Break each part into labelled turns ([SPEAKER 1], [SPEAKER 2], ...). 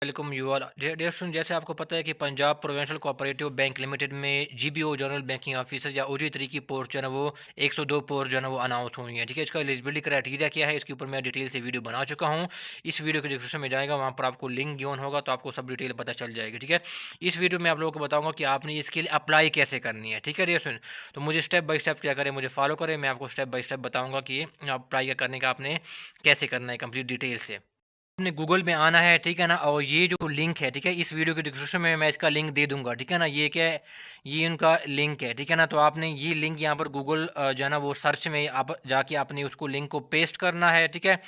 [SPEAKER 1] Welcome you all dear student. जैसे आपको पता है कि Punjab provincial cooperative bank limited में जीबीओ जनरल बैंकिंग ऑफिसर या ओजी तरीके की पोस्ट जो है ना वो 102 पोस्ट जो है ना वो अनाउंस हुई है। ठीक है, इसका एलिजिबिलिटी क्राइटेरिया क्या है, इसके ऊपर मैं डिटेल से वीडियो बना चुका हूँ। इस वीडियो के डिस्क्रिप्शन में जाएगा, वहाँ पर आपको लिंक गिवन होगा तो आपको सब डिटेल पता चल जाएगी। ठीक है, इस वीडियो में आप लोगों को बताऊंगा कि आपने इसके लिए अप्लाई कैसे करनी है। ठीक है डियर स्टूडेंट, तो मुझे स्टेप बाय स्टेप क्या करें, मुझे फॉलो करें। मैं आपको स्टेप बाय स्टेप बताऊँगा कि अप्लाई करने का आपने कैसे करना है कंप्लीट डिटेल से। आपने गूगल में आना है, ठीक है ना, और ये जो लिंक है, ठीक है, इस वीडियो के डिस्क्रिप्शन में मैं इसका लिंक दे दूंगा। ठीक है ना, ये क्या है, ये उनका लिंक है। ठीक है ना, तो आपने ये लिंक यहाँ पर गूगल जो है ना वो सर्च में आप जाके आपने उसको लिंक को पेस्ट करना है। ठीक है,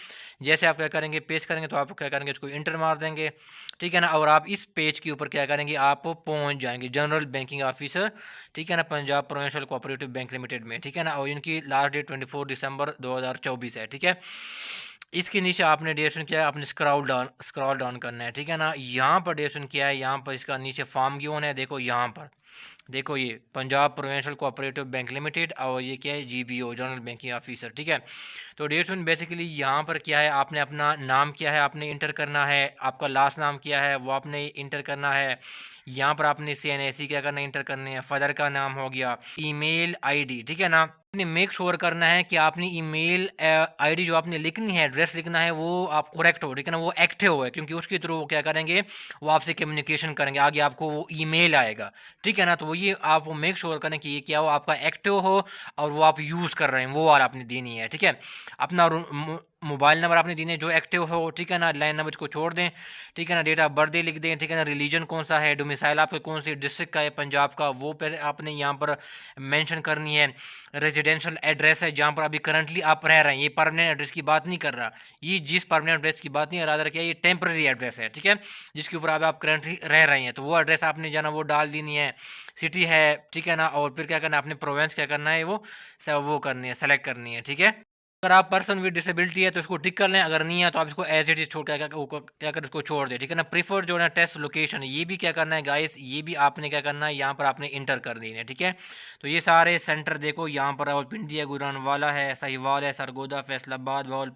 [SPEAKER 1] जैसे आप क्या करेंगे, पेस्ट करेंगे तो आप क्या करेंगे, उसको इंटर मार देंगे। ठीक है ना, और आप इस पेज के ऊपर क्या करेंगे, आप पहुँच जाएंगे जनरल बैंकिंग ऑफिसर, ठीक है ना, Punjab provincial cooperative bank limited में। ठीक है ना, और इनकी लास्ट डेट 24 दिसंबर 2024 है। ठीक है, इसके नीचे आपने डेशन किया है, आपने स्क्रॉल डाउन करना है। ठीक है ना, यहाँ पर डेशन किया है, यहाँ पर इसका नीचे फॉर्म गिवन है, देखो यहाँ पर, देखो ये Punjab provincial cooperative bank limited, और ये क्या है, जीबीओ जनरल बैंकिंग ऑफिसर। ठीक है, तो डेशन बेसिकली यहाँ पर क्या है, आपने अपना नाम क्या है आपने इंटर करना है, आपका लास्ट नाम क्या है वो आपने इंटर करना है। यहाँ पर आपने CNAC क्या करना है, इंटर करने हैं। फादर का नाम हो गया, ईमेल आईडी, ठीक है ना, आपने मेक श्योर करना है कि आपने ईमेल आईडी जो आपने लिखनी है, एड्रेस लिखना है, वो आप करेक्ट हो, ठीक है ना, वो एक्टिव है, क्योंकि उसके थ्रू वो क्या करेंगे, वो आपसे कम्युनिकेशन करेंगे, आगे आपको वो ईमेल आएगा। ठीक है ना, तो वो ये आप मेक श्योर करें कि ये क्या हो, आपका एक्टिव हो और वो आप यूज़ कर रहे हैं, वो वाला आपने देनी है। ठीक है, अपना मोबाइल नंबर आपने देने जो एक्टिव हो, ठीक है ना, लैंड नंबर को छोड़ दें। ठीक है ना, डेट ऑफ बर्थ लिख दें। ठीक है ना, रिलीजन कौन सा है, डोमिसाइल आपके कौन सी डिस्ट्रिक्ट का है, पंजाब का, वो पर आपने यहाँ पर मेंशन करनी है। रेजिडेंशियल एड्रेस है जहाँ पर अभी करंटली आप रह रहे हैं, ये परमानेंट एड्रेस की बात नहीं कर रहा, ये जिस परमानेंट एड्रेस की बात नहीं, रादर क्या ये टेम्पररी एड्रेस है। ठीक है, जिसके ऊपर आप करंटली रह रहे हैं, तो वो एड्रेस आपने जाना वो डाल देनी है। सिटी है, ठीक है ना, और फिर क्या करना है, अपने प्रोविंस क्या करना है, वो करनी है, सेलेक्ट करनी है। ठीक है, अगर आप पर्सन विद डिसेबिलिटी है तो इसको टिक कर लें, अगर नहीं है तो आप इसको एज इट इज छोड़ क्या कर इसको छोड़ दें। ठीक है ना, प्रीफर्ड जो है ना टेस्ट लोकेशन, ये भी क्या करना है गाइस, ये भी आपने क्या करना है, यहाँ पर आपने इंटर कर देना है। ठीक है, तो ये सारे सेंटर देखो, यहाँ पर रावलपिंडी है, गुजरानवाला है, साहिवाल है, सरगोदा, फैसलाबाद,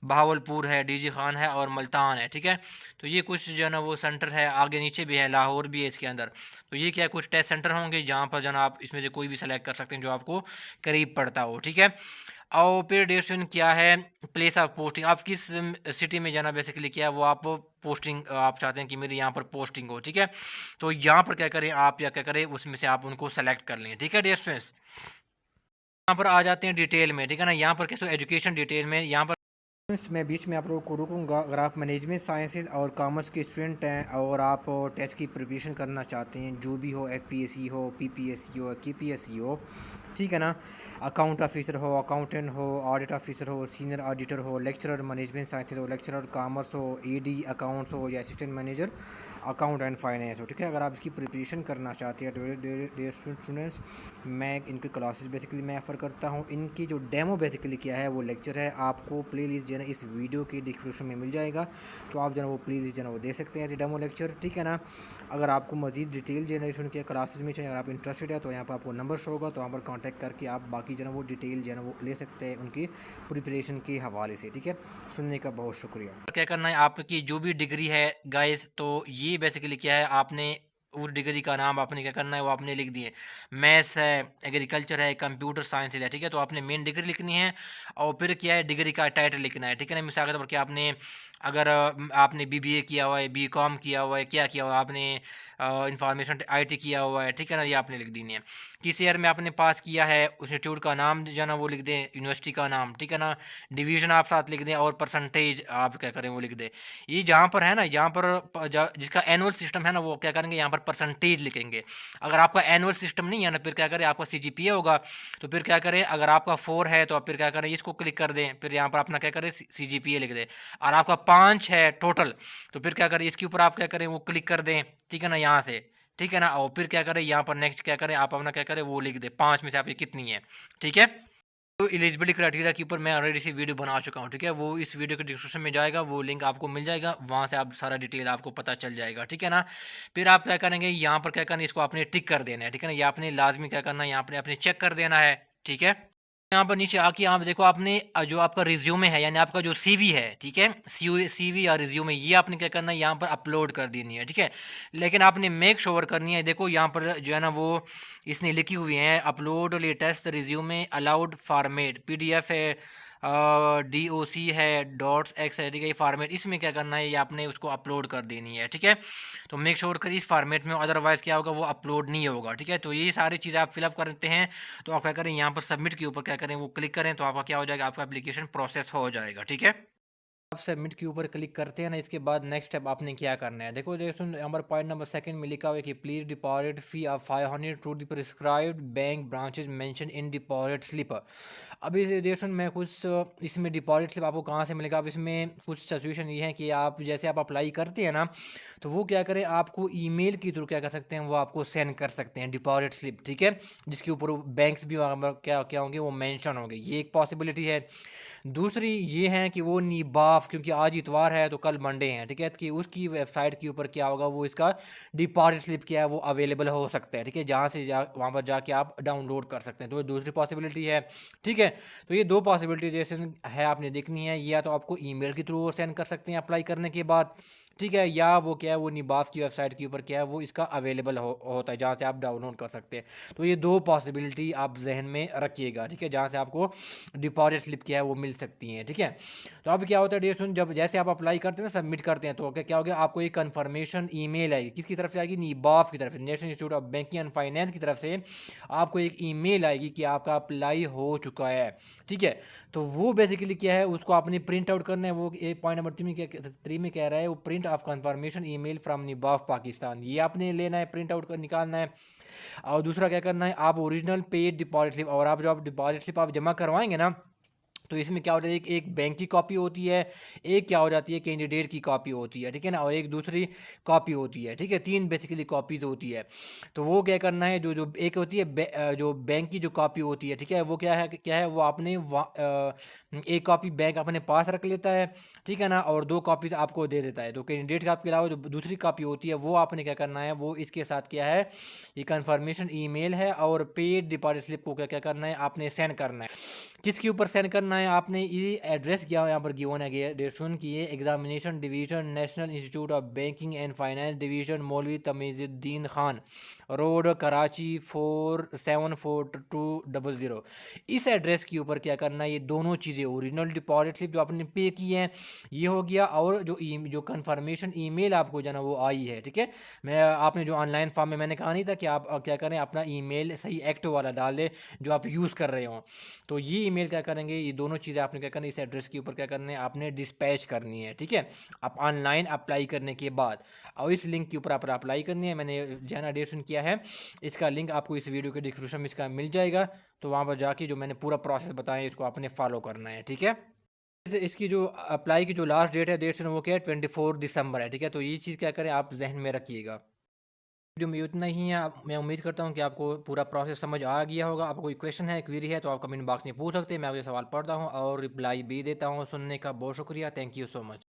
[SPEAKER 1] बहावलपुर है, डीजी खान है और मुल्तान है। ठीक है, तो ये कुछ जो है ना वो सेंटर है, आगे नीचे भी है, लाहौर भी है इसके अंदर। तो ये क्या कुछ टेस्ट सेंटर होंगे जहाँ पर जो है ना आप इसमें से कोई भी सेलेक्ट कर सकते हैं जो आपको करीब पड़ता हो। ठीक है, और फिर ड्यूरेशन क्या है, प्लेस ऑफ पोस्टिंग, आप किस सिटी में जाना बेसिकली क्या है, वो आप पोस्टिंग आप चाहते हैं कि मेरी यहाँ पर पोस्टिंग हो। ठीक है, तो यहाँ पर क्या करें आप, या क्या करें उसमें से आप उनको सेलेक्ट कर लें। ठीक है डियर स्टूडेंट्स, यहाँ पर आ जाते हैं डिटेल में। ठीक है ना, यहाँ पर कैसे एजुकेशन डिटेल में, यहाँ पर मैं बीच में आप लोगों को रुकूंगा। अगर आप मैनेजमेंट साइंसेज और कॉमर्स के स्टूडेंट हैं और आप टेस्ट की प्रिपरेशन करना चाहते हैं, जो भी हो, FPSC हो, PPSC हो, KPSC हो, ठीक है ना, अकाउंट ऑफिसर हो, अकाउंटेंट हो, ऑडिट ऑफिसर हो, सीनियर ऑडिटर हो, लेक्चरर मैनेजमेंट साइंसेज हो, लेक्चरर कॉमर्स हो, AD अकाउंट्स हो, या assistant manager account and finance हो। ठीक है, अगर आप इसकी प्रिपरेशन करना चाहते हैं डियर स्टूडेंट्स, मैं इनकी क्लासेस बेसिकली मैं ऑफ़र करता हूँ। इनकी जो डेमो बेसिकली क्या है, वो लेक्चर है, आपको प्ले लिस्ट जो है ना इस वीडियो के डिस्क्रिप्शन में मिल जाएगा, तो आप जो है वो प्ले लिस्ट जो है वो दे सकते हैं डेमो लेक्चर। ठीक है ना, अगर आपको मजीद डिटेल जनरेशन के क्लासेस में चाहिए, अगर आप इंटरेस्टेड है तो यहाँ पर आपको नंबर शो होगा, तो वहाँ पर कॉन्टैक्ट करके आप बाकी जो है वो डिटेल जो है वो ले सकते हैं उनकी प्रिपरेशन के हवाले से। ठीक है, सुनने का बहुत शुक्रिया। क्या करना है, आपकी जो भी डिग्री है गाइस, तो ये बेसिकली क्या है, आपने उस डिग्री का नाम आपने क्या करना है, वो आपने लिख दिए। मैथ्स है, एग्रीकल्चर है, कंप्यूटर साइंस है। ठीक है, तो आपने मेन डिग्री लिखनी है, और फिर क्या है, डिग्री का टाइटल लिखना है। ठीक है ना, मिसाल के तौर पर क्या आपने, अगर आपने BBA किया हुआ है, BCom किया हुआ है, क्या किया हुआ है आपने, इंफॉर्मेशन IT किया हुआ है। ठीक है ना, ये आपने लिख देनी है। किस ईयर में आपने पास किया है, उस इंस्टीट्यूट का नाम जो है ना वो लिख दें, यूनिवर्सिटी का नाम। ठीक है ना, डिवीज़न आप साथ लिख दें, और परसेंटेज आप क्या करें वो लिख दें। ये जहाँ पर है ना, यहाँ पर जिसका एनुअल सिस्टम है ना, वो क्या करेंगे, यहाँ पर परसेंटेज लिखेंगे। अगर आपका एनुअल सिस्टम नहीं है ना, फिर क्या करें, आपका CGPA होगा, तो फिर क्या करें, अगर आपका 4 है तो आप फिर क्या करें, इसको क्लिक कर दें, फिर यहाँ पर अपना क्या करें, CGPA लिख दें। और आपका 5 है टोटल, तो फिर क्या करें, इसके ऊपर आप क्या करें, वो क्लिक कर दें। ठीक है ना, यहाँ से, ठीक है ना, और फिर क्या करें, यहाँ पर नेक्स्ट क्या करें, आप अपना क्या करें, वो लिख दें, 5 में से आपकी कितनी है। ठीक है, तो एलिजिबिलिटी क्राइटेरिया के ऊपर मैं ऑलरेडी सी वीडियो बना चुका हूँ। ठीक है, वो इस वीडियो के डिस्क्रिप्शन में जाएगा, वो लिंक आपको मिल जाएगा, वहाँ से आप सारा डिटेल आपको पता चल जाएगा। ठीक है ना, फिर आप क्या करेंगे, यहाँ पर क्या करना है, इसको आपने टिक कर देना है। ठीक है ना, ये आपने लाजमी क्या करना है, यहाँ पर आपने चेक कर देना है। ठीक है। यहाँ पर नीचे आके आप देखो, आपने जो आपका रिज्यूमे है यानी आपका जो सीवी है, ठीक है, सीवी या रिज्यूमे, ये आपने क्या करना है, यहाँ पर अपलोड कर देनी है, ठीक है। लेकिन आपने मेक श्योर करनी है, देखो यहाँ पर जो है ना वो इसने लिखी हुई है, upload latest resume allowed format PDF है, DOC है, डॉट्स एक्स है, ठीक है, ये फॉर्मेट, इसमें क्या करना है, ये आपने उसको अपलोड कर देनी है, ठीक है। तो मेक श्योर करिए इस फॉर्मेट में, अदरवाइज क्या होगा, वो अपलोड नहीं होगा, ठीक है। तो ये सारी चीज़ें आप फिलअप करते हैं, तो आप क्या करें, यहाँ पर सबमिट के ऊपर क्या करें, वो क्लिक करें, तो आपका क्या हो जाएगा, आपका एप्लीकेशन प्रोसेस हो जाएगा, ठीक है। आप सबमिट के ऊपर क्लिक करते हैं ना, इसके बाद नेक्स्ट स्टेप आपने क्या करना है, देखो देखो नंबर पॉइंट नंबर सेकंड में लिखा हुआ है कि please deposit fee of 500 to the prescribed bank branches mention in deposit slip. अभी देखो मैं कुछ इसमें डिपॉजिट स्लिप आपको कहाँ से मिलेगा, अब इसमें कुछ सिचुएशन ये है कि आप जैसे आप अप्लाई करते हैं ना, तो वो क्या करें, आपको ईमेल के थ्रू क्या कर सकते हैं, वो आपको सेंड कर सकते हैं डिपॉजिट स्लिप, ठीक है, जिसके ऊपर बैंक्स भी क्या क्या होंगे, वो मेंशन होंगे, ये एक पॉसिबिलिटी है। दूसरी ये है कि वो निबाफ, क्योंकि आज इतवार है तो कल मंडे है, ठीक है, कि उसकी वेबसाइट के ऊपर क्या होगा, वो इसका डिपॉजिट स्लिप क्या है वो अवेलेबल हो सकता है, ठीक है, जहाँ से वहाँ पर जाके आप डाउनलोड कर सकते हैं, तो ये दूसरी पॉसिबिलिटी है, ठीक है। तो ये दो पॉसिबिलिटी जैसे है आपने देखनी है, या तो आपको ईमेल के थ्रू वो सेंड कर सकते हैं अप्लाई करने के बाद, ठीक है, या वो क्या है, वो निबाफ की वेबसाइट के ऊपर क्या है, वो इसका अवेलेबल होता है, जहाँ से आप डाउनलोड कर सकते हैं। तो ये दो पॉसिबिलिटी आप जहन में रखिएगा, ठीक है, जहाँ से आपको डिपॉजिट स्लिप क्या है वो मिल सकती हैं, ठीक है। तो अब क्या होता है डियर स्टूडेंट, जब जैसे आप अप्लाई करते हैं ना, सबमिट करते हैं, तो क्या होगा, आपको एक कन्फर्मेशन ईमेल आएगी, किसकी तरफ से आएगी, निबाफ की तरफ से, national institute of banking and finance की तरफ से आपको एक ईमेल आएगी कि आपका अप्लाई हो चुका है, ठीक है। तो वो बेसिकली क्या है, उसको आपने प्रिंट आउट करना है, वो एक पॉइंट नंबर 3 में कह रहा है, वो print of confirmation email from NIBAF Pakistan, ये आपने लेना है, प्रिंट आउट कर निकालना है। और दूसरा क्या करना है, आप ओरिजिनल पेड डिपॉजिट स्लिप, और आप जो आप डिपॉजिट स्लिप आप जमा करवाएंगे ना, तो इसमें क्या होता है, एक बैंक की कॉपी होती है, एक क्या हो जाती है, कैंडिडेट की कॉपी होती है, ठीक है ना, और एक दूसरी कॉपी होती है, ठीक है, तीन बेसिकली कॉपीज होती है। तो वो क्या करना है, जो जो एक होती है जो बैंक की जो कॉपी होती है, ठीक है, वो क्या है, वो आपने एक कॉपी बैंक अपने पास रख लेता है, ठीक है ना, और दो कॉपीज आपको दे देता है। तो कैंडिडेट का आपके अलावा जो दूसरी कॉपी होती है, वो आपने क्या करना है, वो इसके साथ क्या है, ये कन्फर्मेशन ईमेल है, और पेड डिपॉजिट स्लिप को क्या क्या करना है, आपने सेंड करना है। किसके ऊपर सेंड करना है, आपने ये एड्रेस क्या यहाँ पर गिवन है, डेशन की है, examination division, national institute of banking and finance division, मौलवी तमीजुद्दीन खान रोड, कराची 474200। इस एड्रेस के ऊपर क्या करना है, ये दोनों चीज़ें, ओरिजिनल डिपॉजिट स्लिप जो आपने पे की है ये हो गया, और जो कंफर्मेशन ईमेल आपको जो ना वो आई है, ठीक है। मैं आपने जो ऑनलाइन फॉर्म में मैंने कहा नहीं था कि आप क्या करें, अपना ईमेल सही एक्टिव वाला डाल दें जो आप यूज़ कर रहे हो। तो ये ईमेल क्या करेंगे, ये दोनों चीज़ें आपने क्या करना है, इस एड्रेस के ऊपर क्या करना है, आपने डिस्पैच करनी है, ठीक है, आप ऑनलाइन अप्लाई करने के बाद, और इस लिंक के ऊपर आप अप्लाई करनी है, मैंने जैन एडिशन किया है, इसका लिंक आपको इस वीडियो के डिस्क्रिप्शन में इसका मिल जाएगा। तो वहाँ पर जाके जो मैंने पूरा प्रोसेस बताया इसको आपने फॉलो करना है, ठीक है। इसकी जो अप्लाई की जो लास्ट डेट है, वो क्या है, 24 दिसंबर है, ठीक है। तो ये चीज़ क्या करें, आप जहन में रखिएगा। वीडियो में उतना ही है, मैं उम्मीद करता हूँ कि आपको पूरा प्रोसेस समझ आ गया होगा। आपको कोई क्वेश्चन है, क्वेरी है, तो आप कमेंट बॉक्स में पूछ सकते हैं, मैं आपके सवाल पढ़ता हूँ और रिप्लाई भी देता हूँ। सुनने का बहुत शुक्रिया, थैंक यू सो मच।